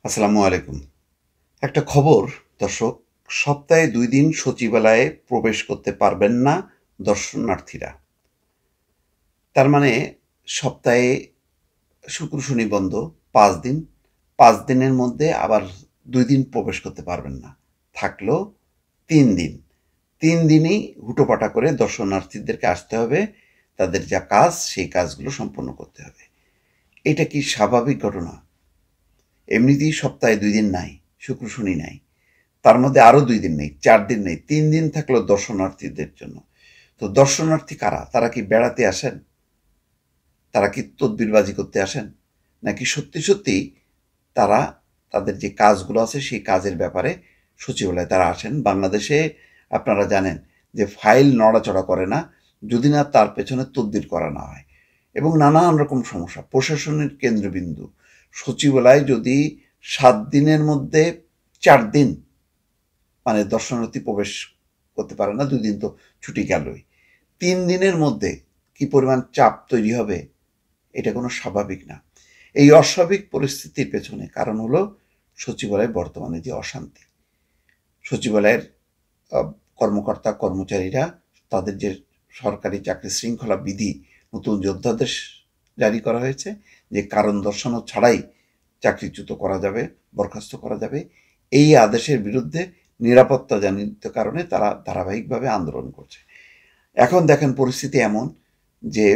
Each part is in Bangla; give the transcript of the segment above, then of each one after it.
আসসালামু আলাইকুম। একটা খবর দর্শক, সপ্তাহে ২ দিন সচিবালয়ে প্রবেশ করতে পারবেন না দর্শনার্থীরা। তার মানে সপ্তাহে শুক্র, শনি বন্ধ ৫ দিন। ৫ দিনের মধ্যে আবার ২ দিন প্রবেশ করতে পারবেন না। থাকলো ৩ দিন। ৩ দিনই হুটোপাটা করে দর্শনার্থীদেরকে আসতে হবে। তাদের যা কাজ, সেই কাজগুলো সম্পন্ন করতে হবে। এটা কি স্বাভাবিক ঘটনা? এমনিতেই সপ্তাহে ২ দিন নাই, শুক্র, শনি নাই। তার মধ্যে আরও ২ দিন নেই, ৪ দিন নেই, ৩ দিন থাকলো দর্শনার্থীদের জন্য। তো দর্শনার্থী কারা? তারা কি বেড়াতে আসেন? তারা কি তদবিরবাজি করতে আসেন? নাকি সত্যি সত্যি তারা তাদের যে কাজগুলো আছে সেই কাজের ব্যাপারে সচিবালয়ে তারা আসেন? বাংলাদেশে আপনারা জানেন যে ফাইল নড়াচড়া করে না যদি না তার পেছনে তদবির করা না হয়, এবং নানান রকম সমস্যা। প্রশাসনের কেন্দ্রবিন্দু সচিবালয় যদি ৭ দিনের মধ্যে ৪ দিন মানে দর্শনার্থী প্রবেশ করতে পারে না, ২ দিন তো ছুটি গেলই। ৩ দিনের মধ্যে কি পরিমাণ চাপ তৈরি হবে, এটা কোনো স্বাভাবিক না। এই অস্বাভাবিক পরিস্থিতির পেছনে কারণ হলো সচিবালয়ের বর্তমানে যে অশান্তি। সচিবালয়ের আ কর্মকর্তা কর্মচারীরা তাদের যে সরকারি চাকরি শৃঙ্খলা বিধি নতুন যোদ্ধাদেশ জারি করা হয়েছে, যে কারণ দর্শানো ছাড়াই চাকরিচ্যুত করা যাবে, বরখাস্ত করা যাবে। এই আদেশের বিরুদ্ধে নিরাপত্তাজনিত কারণে তারা ধারাবাহিকভাবে আন্দোলন করছে। এখন দেখেন পরিস্থিতি এমন যে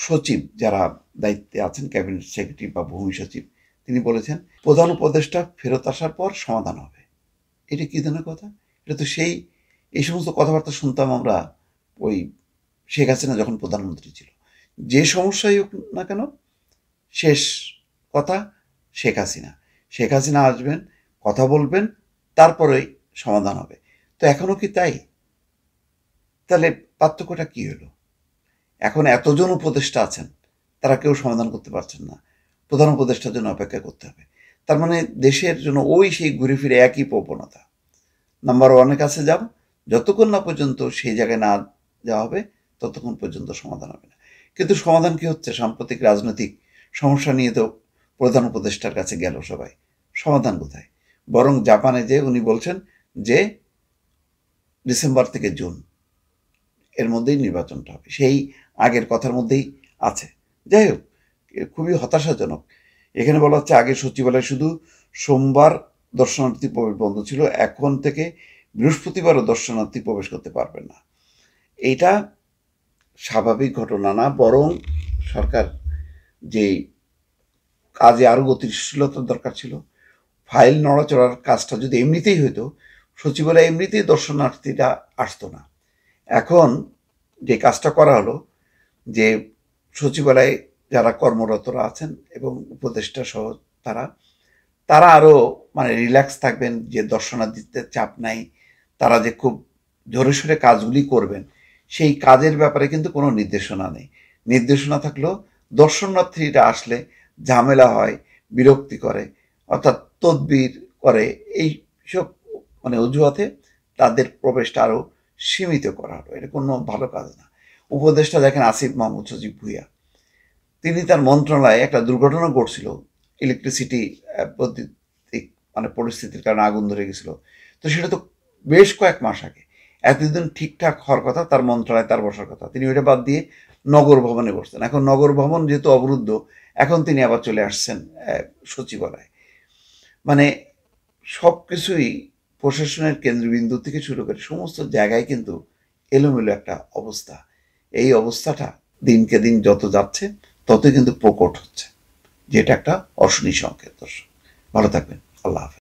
সচিব যারা দায়িত্বে আছেন, ক্যাবিনেট সেক্রেটারি বা ভূমি সচিব, তিনি বলেছেন প্রধান উপদেষ্টা ফেরত আসার পর সমাধান হবে। এটা কি ধরনের কথা? এটা তো সেই এই সমস্ত কথাবার্তা শুনতাম আমরা ওই শেখ হাসিনা যখন প্রধানমন্ত্রী ছিল। যে সমস্যাই হোক না কেন, শেষ কথা শেখ হাসিনা। শেখ হাসিনা আসবেন, কথা বলবেন, তারপরেই সমাধান হবে। তো এখনও কি তাই? তাহলে পার্থক্যটা কি হলো? এখন এতজন উপদেষ্টা আছেন, তারা কেউ সমাধান করতে পারছেন না। প্রধান উপদেষ্টার জন্য অপেক্ষা করতে হবে। তার মানে দেশের জন্য ওই সেই ঘুরে ফিরে একই প্রবণতা। নাম্বার ওয়ানের কাছে যাব, যতক্ষণ না পর্যন্ত সেই জায়গায় না যাওয়া হবে ততক্ষণ পর্যন্ত সমাধান হবে না। কিন্তু সমাধান কি হচ্ছে? সাম্প্রতিক রাজনৈতিক সমস্যা নিয়ে তো প্রধান উপদেষ্টার কাছে গেল সবাই, সমাধান কোথায়? বরং জাপানে যে উনি বলছেন যে ডিসেম্বর থেকে জুন এর মধ্যেই নির্বাচনটা হবে, সেই আগের কথার মধ্যেই আছে। যাই হোক, খুবই হতাশাজনক। এখানে বলা হচ্ছে আগে সচিবালয় শুধু সোমবার দর্শনার্থী প্রবেশ বন্ধ ছিল, এখন থেকে বৃহস্পতিবারও দর্শনার্থী প্রবেশ করতে পারবেন না। এইটা স্বাভাবিক ঘটনা না, বরং সরকার যে কাজে আরও গতিশীলতার দরকার ছিল। ফাইল নড়াচড়ার কাজটা যদি এমনিতেই হইতো, সচিবালয়ে এমনিতেই দর্শনার্থীরা আসতো না। এখন যে কাজটা করা হলো, যে সচিবালয়ে যারা কর্মরতরা আছেন এবং উপদেষ্টা সহ তারা তারা আরও মানে রিল্যাক্স থাকবেন, যে দর্শনার্থীদের চাপ নাই, তারা যে খুব জোরে সোরে কাজগুলি করবেন, সেই কাজের ব্যাপারে কিন্তু কোনো নির্দেশনা নেই। নির্দেশনা থাকলেও দর্শনার্থীরা আসলে ঝামেলা হয়, বিরক্তি করে, অর্থাৎ তদবির করে, এইসব মানে অজুহাতে তাদের প্রবেশটা আরও সীমিত করা হলো। এটা কোনো ভালো কাজ না। উপদেষ্টা দেখেন আসিফ মাহমুদ সজীব ভুঁইয়া, তিনি তার মন্ত্রণালয়ে একটা দুর্ঘটনা ঘটছিল, ইলেকট্রিসিটি বৈদ্যুতিক মানে পরিস্থিতির কারণে আগুন ধরে গেছিল। তো সেটা তো বেশ কয়েক মাস আগে। এতদিন ঠিকঠাক হওয়ার কথা, তার মন্ত্রণালয়ে তার বসার কথা, তিনি ওইটা বাদ দিয়ে নগর ভবনে বসছেন। এখন নগর ভবন যেহেতু অবরুদ্ধ, এখন তিনি আবার চলে আসছেন সচিবালয়ে। মানে সব কিছুই প্রশাসনের কেন্দ্রবিন্দু থেকে শুরু করে সমস্ত জায়গায় কিন্তু এলোমেলো একটা অবস্থা। এই অবস্থাটা দিনকে দিন যত যাচ্ছে ততই কিন্তু প্রকট হচ্ছে, যেটা একটা অশনি সংকেত। দর্শক ভালো থাকবেন। আল্লাহ হাফেজ।